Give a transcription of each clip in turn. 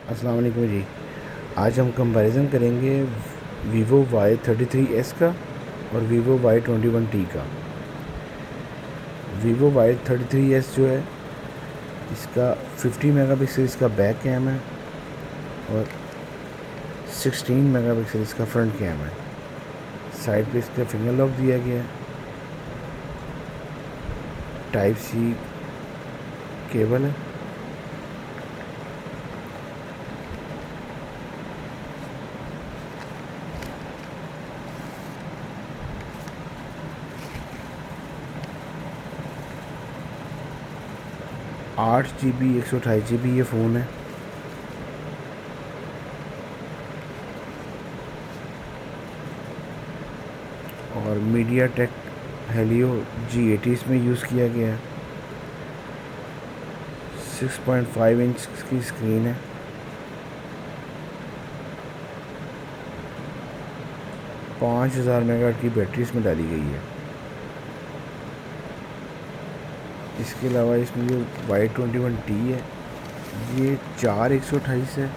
अस्सलाम वालेकुम जी। आज हम कंपैरिजन करेंगे वीवो Y33s का और वीवो Y21T का। वीवो Y33s जो है इसका 50 मेगापिक्सल इसका बैक कैम है और 16 मेगापिक्सल इसका फ्रंट कैम है। साइड पे इसका फिंगर लॉक दिया गया है। टाइप सी केबल है। GB 128 GB ये फ़ोन है। और मीडिया टेक हेलियो G80 इसमें यूज़ किया गया है। 6.5 इंच की स्क्रीन है। 5000 मेगाहर्ट्ज़ की बैटरी इसमें डाली गई है। इसके अलावा इसमें जो Y21T है ये 4128 है।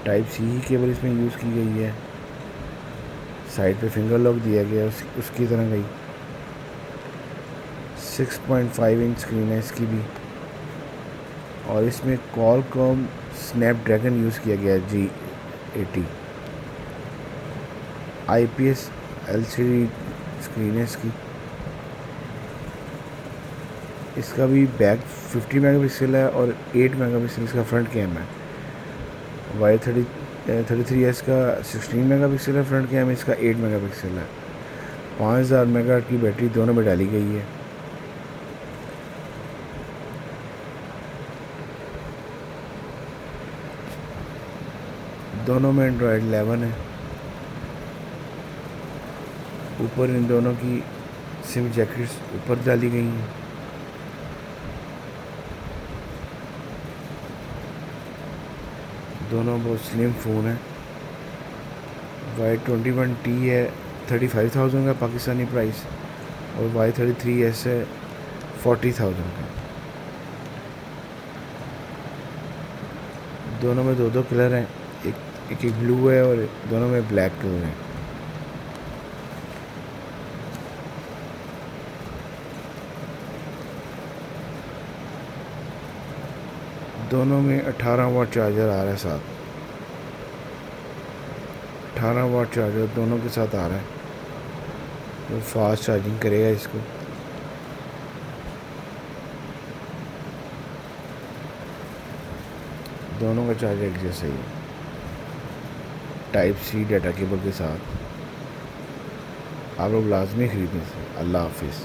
टाइप सी ही केबल इसमें यूज़ की गई है। साइड पे फिंगर लॉक दिया गया उसकी तरह गई। 6.5 इंच स्क्रीन है इसकी भी। और इसमें क्वालकॉम स्नैपड्रैगन यूज़ किया गया है G80। IPS LCD स्क्रीन है इसकी। इसका भी बैक 50 मेगापिक्सल है और 8 मेगापिक्सल इसका फ्रंट कैम है। Y33s का 16 मेगापिक्सल है फ्रंट कैम, इसका 8 मेगापिक्सल है। 5000 मेगाहर्ट्ज़ की बैटरी दोनों में डाली गई है। दोनों में एंड्रॉयड 11 है। ऊपर इन दोनों की सिम जैकेट्स ऊपर डाली गई हैं। दोनों बहुत स्लिम फ़ोन है। Y21T है 35,000 का पाकिस्तानी प्राइस और Y33s है 40,000 का। दोनों में दो कलर हैं, एक ब्लू है और दोनों में ब्लैक कलर है। दोनों में 18 वाट चार्जर आ रहा है साथ। 18 वाट चार्जर दोनों के साथ आ रहा है, तो फास्ट चार्जिंग करेगा इसको। दोनों का चार्जर एक जैसा ही है, टाइप सी डाटा केबल के साथ। आप लोग लाजमी ख़रीदें इसे। अल्लाह हाफिज़।